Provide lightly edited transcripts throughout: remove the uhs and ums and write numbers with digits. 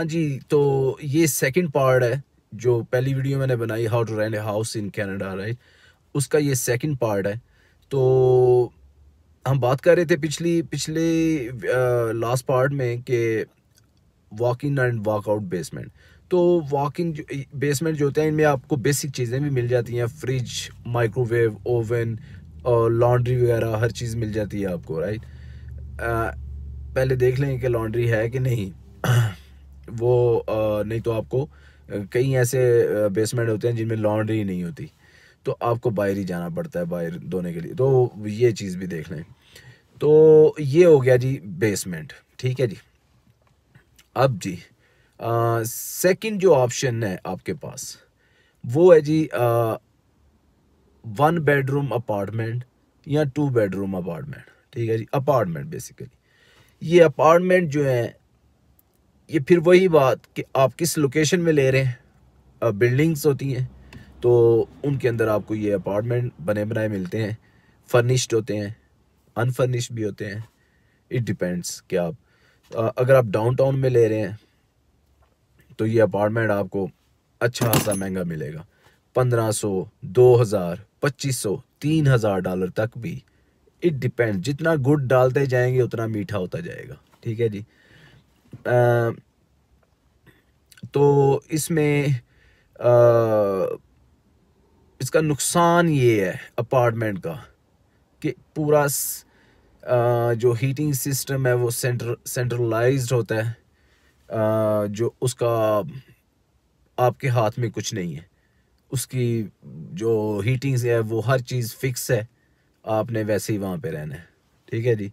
हाँ जी, तो ये सेकंड पार्ट है। जो पहली वीडियो मैंने बनाई how to rent a house in Canada, right, उसका ये सेकंड पार्ट है। तो हम बात कर रहे थे पिछले लास्ट पार्ट में कि walk in and walk out basement. तो वॉक इन बेसमेंट जो होते हैं, इनमें आपको बेसिक चीज़ें भी मिल जाती हैं, फ्रिज, माइक्रोवेव, ओवन और लॉन्ड्री वगैरह हर चीज़ मिल जाती है आपको, राइट। पहले देख लें कि लॉन्ड्री है कि नहीं। वो नहीं तो आपको कई ऐसे बेसमेंट होते हैं जिनमें लॉन्ड्री नहीं होती, तो आपको बाहर ही जाना पड़ता है बाहर धोने के लिए, तो ये चीज़ भी देख लें। तो ये हो गया जी बेसमेंट, ठीक है जी। अब जी सेकंड जो ऑप्शन है आपके पास, वो है जी 1 बेडरूम अपार्टमेंट या 2 बेडरूम अपार्टमेंट, ठीक है जी। अपार्टमेंट बेसिकली ये अपार्टमेंट जो है, ये फिर वही बात कि आप किस लोकेशन में ले रहे हैं। बिल्डिंग्स होती हैं तो उनके अंदर आपको ये अपार्टमेंट बने बनाए मिलते हैं, फर्निश्ड होते हैं, अनफर्निश्ड भी होते हैं। इट डिपेंड्स कि आप अगर आप डाउनटाउन में ले रहे हैं तो ये अपार्टमेंट आपको अच्छा खासा महंगा मिलेगा, 1500, 2000, 2500, $3000 तक भी। इट डिपेंड, जितना गुड़ डालते जाएंगे उतना मीठा होता जाएगा, ठीक है जी। तो इसमें इसका नुकसान ये है अपार्टमेंट का कि पूरा जो हीटिंग सिस्टम है वो सेंट्रलाइज्ड होता है। जो उसका आपके हाथ में कुछ नहीं है, उसकी जो हीटिंग है वो हर चीज़ फिक्स है, आपने वैसे ही वहाँ पे रहना है, ठीक है जी।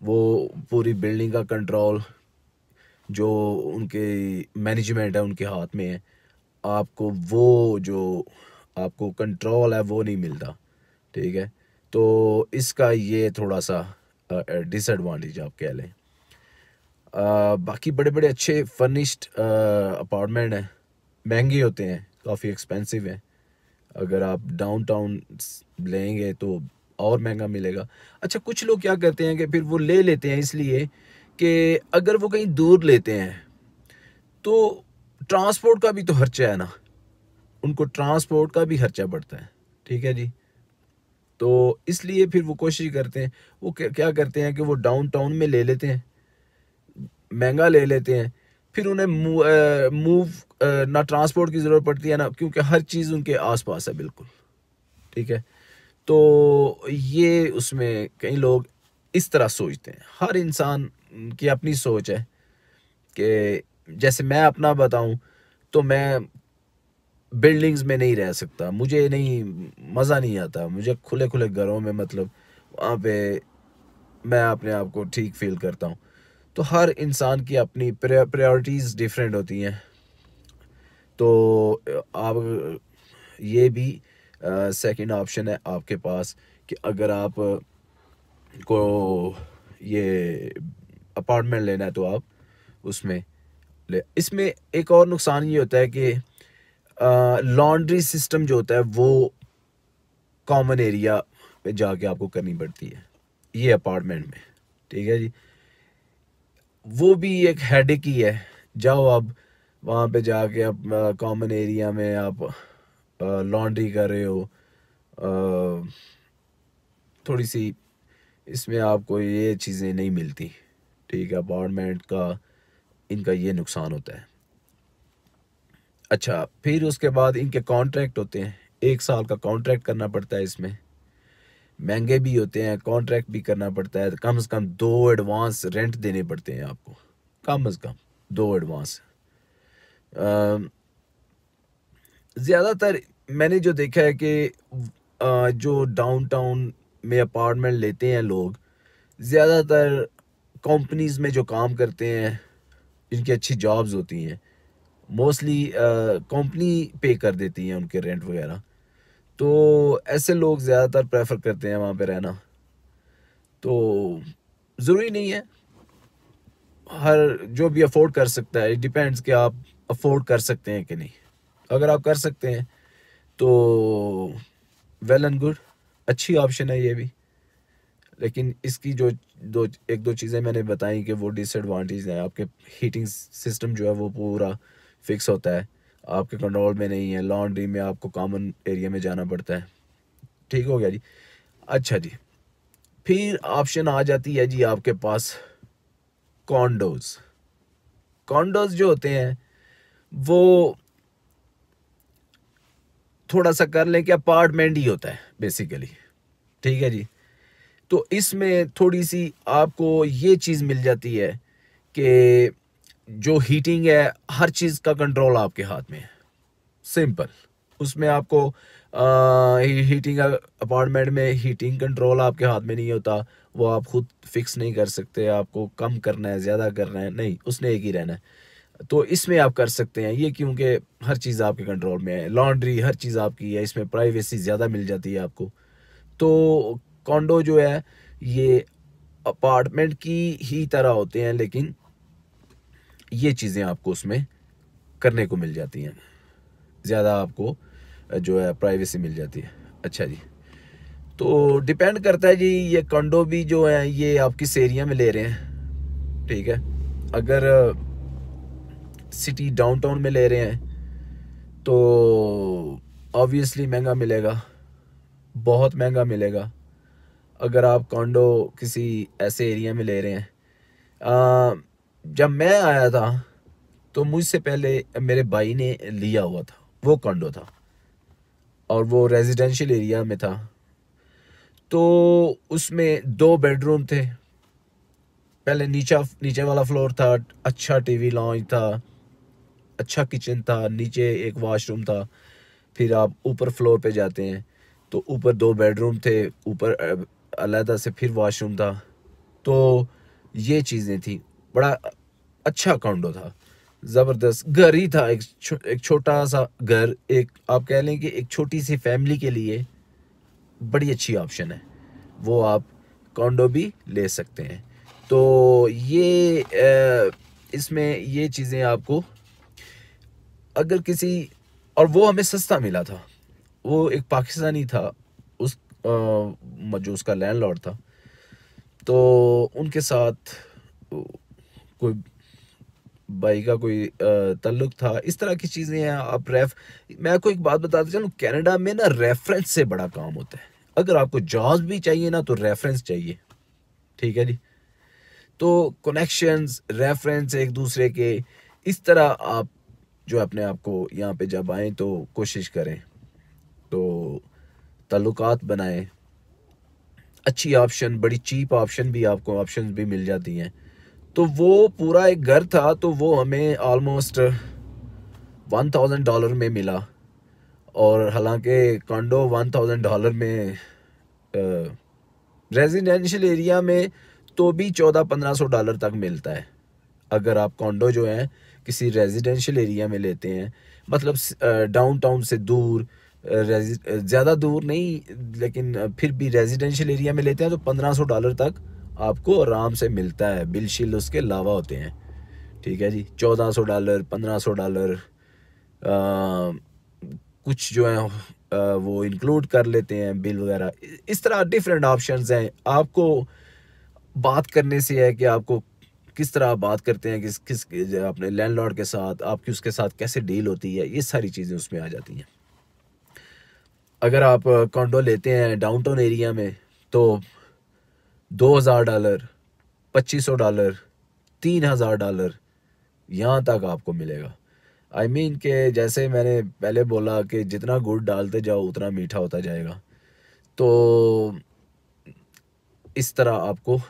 वो पूरी बिल्डिंग का कंट्रोल जो उनके मैनेजमेंट है उनके हाथ में है, आपको वो जो आपको कंट्रोल है वो नहीं मिलता, ठीक है। तो इसका ये थोड़ा सा डिसएडवांटेज आप कह लें। बाकी बड़े बड़े अच्छे फर्निश्ड अपार्टमेंट हैं, महंगे होते हैं, काफ़ी एक्सपेंसिव हैं। अगर आप डाउनटाउन लेंगे तो और महंगा मिलेगा। अच्छा, कुछ लोग क्या करते हैं कि फिर वो ले लेते हैं इसलिए कि अगर वो कहीं दूर लेते हैं तो ट्रांसपोर्ट का भी तो खर्चा है ना, उनको ट्रांसपोर्ट का भी खर्चा पड़ता है, ठीक है जी। तो इसलिए फिर वो कोशिश करते हैं, वो क्या करते हैं कि वो डाउनटाउन में ले लेते हैं, महंगा ले लेते हैं, फिर उन्हें मूव ना ट्रांसपोर्ट की ज़रूरत पड़ती है ना, क्योंकि हर चीज़ उनके आसपास है बिल्कुल, ठीक है। तो ये उसमें कई लोग इस तरह सोचते हैं। हर इंसान की अपनी सोच है कि जैसे मैं अपना बताऊं तो मैं बिल्डिंग्स में नहीं रह सकता, मुझे नहीं, मज़ा नहीं आता मुझे खुले खुले घरों में, मतलब वहाँ पे मैं अपने आप को ठीक फील करता हूँ। तो हर इंसान की अपनी प्रायोरिटीज़ डिफरेंट होती हैं। तो आप ये भी सेकंड ऑप्शन है आपके पास कि अगर आप को ये अपार्टमेंट लेना है तो आप उसमें ले। इसमें एक और नुकसान ये होता है कि लॉन्ड्री सिस्टम जो होता है वो कॉमन एरिया पे जाके आपको करनी पड़ती है ये अपार्टमेंट में, ठीक है जी। वो भी एक हेडेक ही है। जाओ अब वहाँ पे जाके आप कॉमन एरिया में आप लॉन्ड्री कर रहे हो, थोड़ी सी इसमें आपको ये चीज़ें नहीं मिलती, ठीक है। अपार्टमेंट का इनका ये नुकसान होता है। अच्छा, फिर उसके बाद इनके कॉन्ट्रैक्ट होते हैं, 1 साल का कॉन्ट्रैक्ट करना पड़ता है इसमें, महंगे भी होते हैं, कॉन्ट्रैक्ट भी करना पड़ता है, कम से कम 2 एडवांस रेंट देने पड़ते हैं आपको, कम से कम 2 एडवांस। ज़्यादातर मैंने जो देखा है कि जो डाउनटाउन में अपार्टमेंट लेते हैं लोग, ज़्यादातर कंपनीज में जो काम करते हैं, जिनकी अच्छी जॉब्स होती हैं, मोस्टली कंपनी पे कर देती हैं उनके रेंट वगैरह। तो ऐसे लोग ज़्यादातर प्रेफर करते हैं वहाँ पे रहना। तो ज़रूरी नहीं है, हर जो भी अफोर्ड कर सकता है, डिपेंड्स कि आप अफोर्ड कर सकते हैं कि नहीं। अगर आप कर सकते हैं तो वेल एंड गुड, अच्छी ऑप्शन है ये भी। लेकिन इसकी जो एक दो चीज़ें मैंने बताई कि वो डिसएडवांटेज हैं। आपके हीटिंग सिस्टम जो है वो पूरा फिक्स होता है, आपके कंट्रोल में नहीं है। लॉन्ड्री में आपको कॉमन एरिया में जाना पड़ता है। ठीक हो गया जी। अच्छा जी, फिर ऑप्शन आ जाती है जी आपके पास कॉन्डोज। कॉन्डोज जो होते हैं वो थोड़ा सा कर लें कि अपार्टमेंट ही होता है बेसिकली। ठीक है जी। तो इसमें थोड़ी सी आपको ये चीज़ मिल जाती है कि जो हीटिंग है हर चीज़ का कंट्रोल आपके हाथ में है। सिंपल। उसमें आपको हीटिंग अपार्टमेंट में हीटिंग कंट्रोल आपके हाथ में नहीं होता। वो आप खुद फिक्स नहीं कर सकते, आपको कम करना है ज़्यादा करना है, नहीं, उसने एक ही रहना है। तो इसमें आप कर सकते हैं ये, क्योंकि हर चीज़ आपके कंट्रोल में है। लॉन्ड्री हर चीज़ आपकी है, इसमें प्राइवेसी ज़्यादा मिल जाती है आपको। तो कॉन्डो जो है ये अपार्टमेंट की ही तरह होते हैं, लेकिन ये चीज़ें आपको उसमें करने को मिल जाती हैं, ज़्यादा आपको जो है प्राइवेसी मिल जाती है। अच्छा जी, तो डिपेंड करता है जी, ये कॉन्डो भी जो है ये आप किस एरिया में ले रहे हैं। ठीक है, अगर सिटी डाउनटाउन में ले रहे हैं तो ऑब्वियसली महंगा मिलेगा, बहुत महंगा मिलेगा। अगर आप कॉन्डो किसी ऐसे एरिया में ले रहे हैं, जब मैं आया था तो मुझसे पहले मेरे भाई ने लिया हुआ था, वो कॉन्डो था और वो रेजिडेंशियल एरिया में था। तो उसमें 2 बेडरूम थे। पहले नीचे वाला फ्लोर था, अच्छा टीवी लॉन्च था, अच्छा किचन था, नीचे एक वॉशरूम था। फिर आप ऊपर फ्लोर पे जाते हैं तो ऊपर 2 बेडरूम थे, ऊपर अलहदा से फिर वॉशरूम था। तो ये चीज़ें थी, बड़ा अच्छा कॉन्डो था, ज़बरदस्त घर ही था। एक छोटा सा घर, एक आप कह लें कि एक छोटी सी फैमिली के लिए बड़ी अच्छी ऑप्शन है। वो आप कॉन्डो भी ले सकते हैं। तो ये इसमें ये चीज़ें आपको अगर किसी, और वो हमें सस्ता मिला था। वो एक पाकिस्तानी था, उस जो उसका लैंडलॉर्ड था, तो उनके साथ कोई भाई का कोई ताल्लुक था, इस तरह की चीज़ें हैं। आप मैं आपको एक बात बताता चलूँ, कनाडा में ना रेफरेंस से बड़ा काम होता है। अगर आपको जॉब भी चाहिए ना तो रेफरेंस चाहिए। ठीक है जी। तो कनेक्शंस, रेफरेंस एक दूसरे के, इस तरह आप जो अपने आप को यहाँ पे जब आएँ तो कोशिश करें, तो ताल्लुकात बनाएं। अच्छी ऑप्शन, बड़ी चीप ऑप्शन भी, आपको ऑप्शन भी मिल जाती हैं। तो वो पूरा एक घर था, तो वो हमें ऑलमोस्ट $1000 में मिला। और हालांकि कॉन्डो $1000 में रेजिडेंशियल एरिया में तो भी $1400-1500 तक मिलता है। अगर आप कॉन्डो जो है किसी रेजिडेंशियल एरिया में लेते हैं, मतलब डाउनटाउन से दूर, ज़्यादा दूर नहीं, लेकिन फिर भी रेजिडेंशियल एरिया में लेते हैं तो $1500 तक आपको आराम से मिलता है। बिल शिल उसके अलावा होते हैं। ठीक है जी, $1400, $1500 कुछ जो है वो इंक्लूड कर लेते हैं बिल वगैरह। इस तरह डिफरेंट ऑप्शंस हैं। आपको बात करने से है कि आपको किस तरह आप बात करते हैं, किस किस अपने लैंडलॉर्ड के साथ, आपकी उसके साथ कैसे डील होती है, ये सारी चीज़ें उसमें आ जाती हैं। अगर आप कॉन्डो लेते हैं डाउनटाउन एरिया में तो $2000, $2500, $3000 यहाँ तक आपको मिलेगा। आई मीन के जैसे मैंने पहले बोला कि जितना गुड़ डालते जाओ उतना मीठा होता जाएगा। तो इस तरह आपको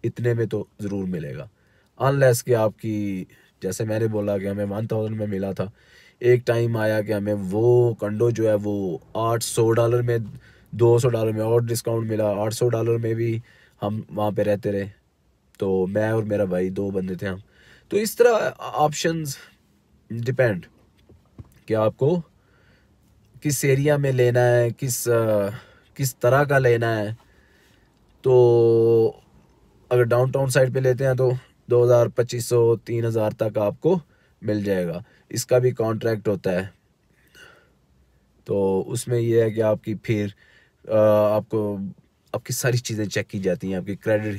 इतने में तो ज़रूर मिलेगा, अनलेस कि आपकी, जैसे मैंने बोला कि हमें 1000 में मिला था। एक टाइम आया कि हमें वो कंडो जो है वो $800 में, $200 में और डिस्काउंट मिला, $800 में भी हम वहाँ पे रहते रहे। तो मैं और मेरा भाई 2 बंदे थे हम। तो इस तरह ऑप्शंस डिपेंड कि आपको किस एरिया में लेना है, किस तरह का लेना है। तो अगर डाउनटाउन साइड पे लेते हैं तो 2000, 2500, 3000 तक आपको मिल जाएगा। इसका भी कॉन्ट्रैक्ट होता है। तो उसमें यह है कि आपकी फिर आपको आपकी सारी चीज़ें चेक की जाती हैं, आपकी क्रेडिट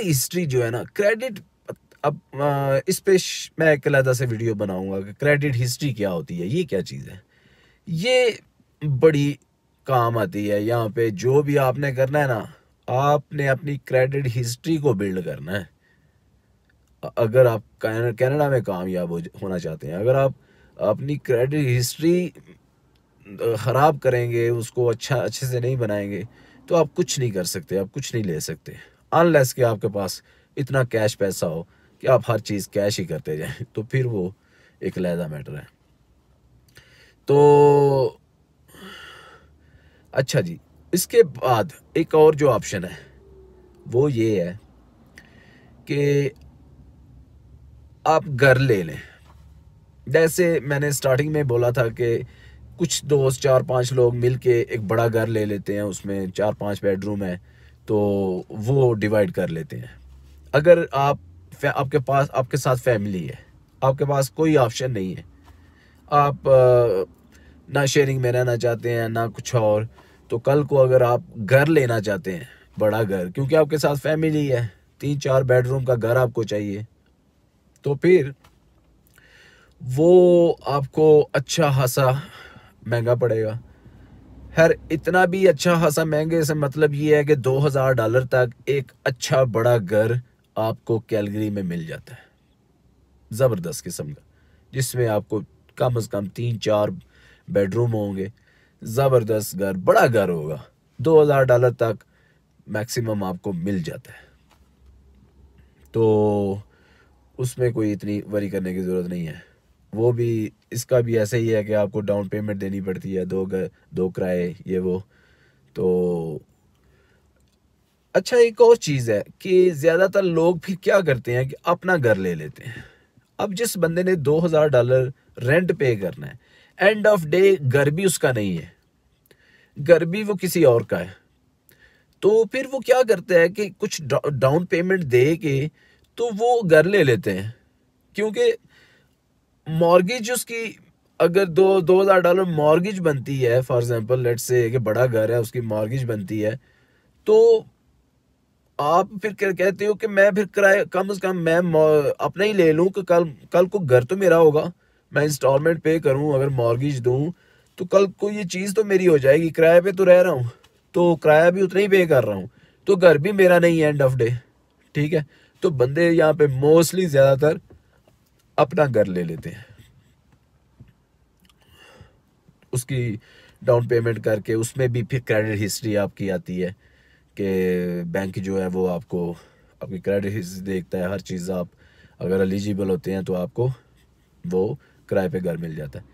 हिस्ट्री जो है ना, क्रेडिट, अब इस पे मैं एक अलग से वीडियो बनाऊंगा कि क्रेडिट हिस्ट्री क्या होती है, ये क्या चीज़ है। ये बड़ी काम आती है यहाँ पे। जो भी आपने करना है ना, आपने अपनी क्रेडिट हिस्ट्री को बिल्ड करना है। अगर आप कनाडा में कामयाब होना चाहते हैं, अगर आप अपनी क्रेडिट हिस्ट्री ख़राब करेंगे, उसको अच्छे से नहीं बनाएंगे, तो आप कुछ नहीं कर सकते, आप कुछ नहीं ले सकते, अनलेस कि आपके पास इतना कैश पैसा हो कि आप हर चीज़ कैश ही करते जाएं, तो फिर वो एक अलहदा मैटर है। तो अच्छा जी, इसके बाद एक और जो ऑप्शन है वो ये है कि आप घर ले लें। जैसे मैंने स्टार्टिंग में बोला था कि कुछ दोस्त 4-5 लोग मिलके एक बड़ा घर ले लेते हैं, उसमें 4-5 बेडरूम है, तो वो डिवाइड कर लेते हैं। अगर आपके साथ फैमिली है, आपके पास कोई ऑप्शन नहीं है, आप ना शेयरिंग में रहना चाहते हैं ना कुछ और, तो कल को अगर आप घर लेना चाहते हैं, बड़ा घर, क्योंकि आपके साथ फैमिली है, 3-4 बेडरूम का घर आपको चाहिए, तो फिर वो आपको अच्छा खासा महंगा पड़ेगा। हर इतना भी अच्छा खासा महंगे से मतलब ये है कि $2000 तक एक अच्छा बड़ा घर आपको कैलगरी में मिल जाता है, ज़बरदस्त किस्म का, जिसमें आपको कम से कम 3-4 बेडरूम होंगे, ज़बरदस्त घर, बड़ा घर होगा। $2000 तक मैक्सिमम आपको मिल जाता है, तो उसमें कोई इतनी वरी करने की ज़रूरत नहीं है। वो भी, इसका भी ऐसे ही है कि आपको डाउन पेमेंट देनी पड़ती है, दो किराए, ये वो। तो अच्छा, एक और चीज़ है कि ज़्यादातर लोग फिर क्या करते हैं कि अपना घर ले लेते हैं। अब जिस बंदे ने $2000 रेंट पे करना है, एंड ऑफ डे घर भी उसका नहीं है, घर भी वो किसी और का है, तो फिर वो क्या करता है कि कुछ डाउन पेमेंट दे के तो वो घर ले लेते हैं, क्योंकि मॉर्गेज उसकी, अगर $2000 मॉर्गेज बनती है, फॉर एग्जांपल लेट्स से कि बड़ा घर है, उसकी मॉर्गेज बनती है, तो आप फिर कहते हो कि मैं फिर किराए कम से कम मैं अपना ही ले लूं कि कल को घर तो मेरा होगा, मैं इंस्टॉलमेंट पे करूं, अगर मॉर्गेज दूं तो कल को ये चीज़ तो मेरी हो जाएगी। किराए पे तो रह रहा हूं, तो किराया भी उतना ही पे कर रहा हूं, तो घर भी मेरा नहीं है एंड ऑफ डे। ठीक है, तो बंदे यहाँ पे मोस्टली ज़्यादातर अपना घर ले लेते हैं, उसकी डाउन पेमेंट करके। उसमें भी फिर क्रेडिट हिस्ट्री आपकी आती है कि बैंक जो है वो आपको आपकी क्रेडिट हिस्ट्री देखता है, हर चीज़। आप अगर एलिजिबल होते हैं तो आपको वो किराए पे घर मिल जाता है,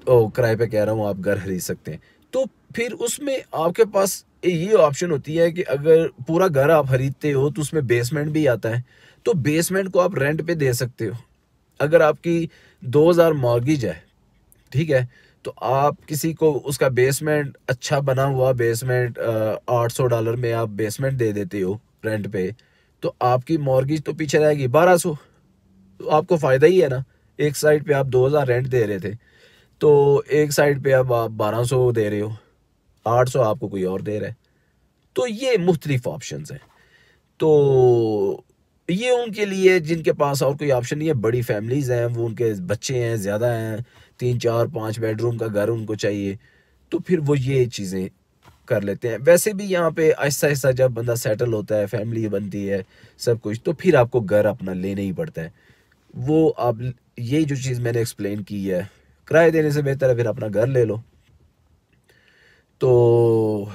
तो किराए पे कह रहा हूँ, आप घर खरीद सकते हैं। तो फिर उसमें आपके पास ये ऑप्शन होती है कि अगर पूरा घर आप खरीदते हो तो उसमें बेसमेंट भी आता है, तो बेसमेंट को आप रेंट पे दे सकते हो। अगर आपकी 2000 मॉर्गेज है, ठीक है, तो आप किसी को उसका बेसमेंट, अच्छा बना हुआ बेसमेंट, $800 में आप बेसमेंट दे देते हो रेंट पे, तो आपकी मॉर्गेज तो पीछे रहेगी 1200, तो आपको फ़ायदा ही है ना। एक साइड पे आप 2000 रेंट दे रहे थे, तो एक साइड पे अब आप 1200 दे रहे हो, 800 आपको कोई और दे रहा है। तो ये मुख्तलिफ ऑप्शन हैं। तो ये उनके लिए जिनके पास और कोई ऑप्शन नहीं है, बड़ी फैमिलीज़ हैं, वो उनके बच्चे हैं, ज़्यादा हैं, 3-4-5 बेडरूम का घर उनको चाहिए, तो फिर वो ये चीज़ें कर लेते हैं। वैसे भी यहाँ पे आहिस्ता आहिस्ता जब बंदा सेटल होता है, फैमिली बनती है, सब कुछ, तो फिर आपको घर अपना लेना ही पड़ता है। वो आप, ये जो चीज़ मैंने एक्सप्लेन की है, किराए देने से बेहतर है फिर अपना घर ले लो। तो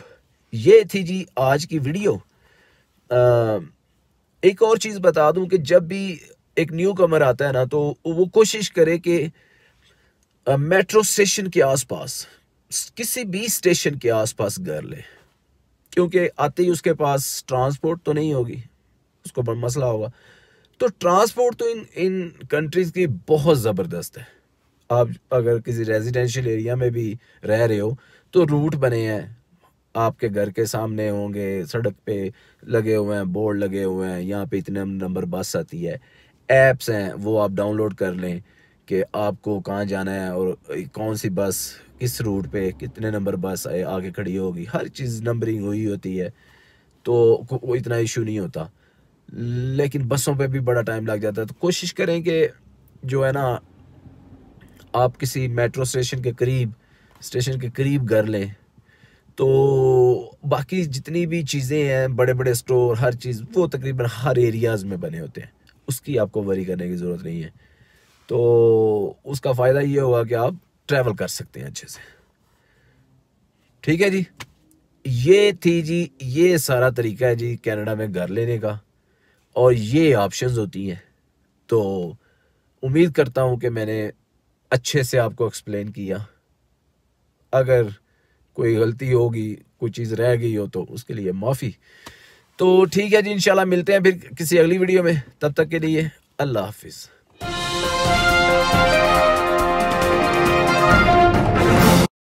ये थी जी आज की वीडियो। एक और चीज़ बता दूं कि जब भी एक न्यू कमर आता है ना, तो वो कोशिश करे कि मेट्रो स्टेशन के आसपास, किसी भी स्टेशन के आसपास घर ले, क्योंकि आते ही उसके पास ट्रांसपोर्ट तो नहीं होगी, उसको बड़ा मसला होगा। तो ट्रांसपोर्ट तो इन कंट्रीज़ की बहुत ज़बरदस्त है। आप अगर किसी रेजिडेंशियल एरिया में भी रह रहे हो, तो रूट बने हैं, आपके घर के सामने होंगे, सड़क पे लगे हुए हैं, बोर्ड लगे हुए हैं, यहाँ पे इतने नंबर बस आती है, ऐप्स हैं वो आप डाउनलोड कर लें कि आपको कहाँ जाना है और कौन सी बस किस रूट पे कितने नंबर बस आगे खड़ी होगी, हर चीज़ नंबरिंग हुई होती है, तो वो इतना इशू नहीं होता। लेकिन बसों पे भी बड़ा टाइम लग जाता है। तो कोशिश करें कि जो है ना आप किसी मेट्रो स्टेशन के करीब घर लें, तो बाकी जितनी भी चीज़ें हैं, बड़े बड़े स्टोर, हर चीज़ वो तकरीबन हर एरियाज़ में बने होते हैं, उसकी आपको वरी करने की ज़रूरत नहीं है। तो उसका फ़ायदा ये होगा कि आप ट्रैवल कर सकते हैं अच्छे से। ठीक है जी, ये थी जी, ये सारा तरीका है जी कनाडा में घर लेने का, और ये ऑप्शंस होती हैं। तो उम्मीद करता हूँ कि मैंने अच्छे से आपको एक्सप्लेन किया। अगर कोई गलती होगी, कोई चीज़ रह गई हो, तो उसके लिए माफ़ी। तो ठीक है जी, इंशाल्लाह मिलते हैं फिर किसी अगली वीडियो में। तब तक के लिए अल्लाह हाफिज़।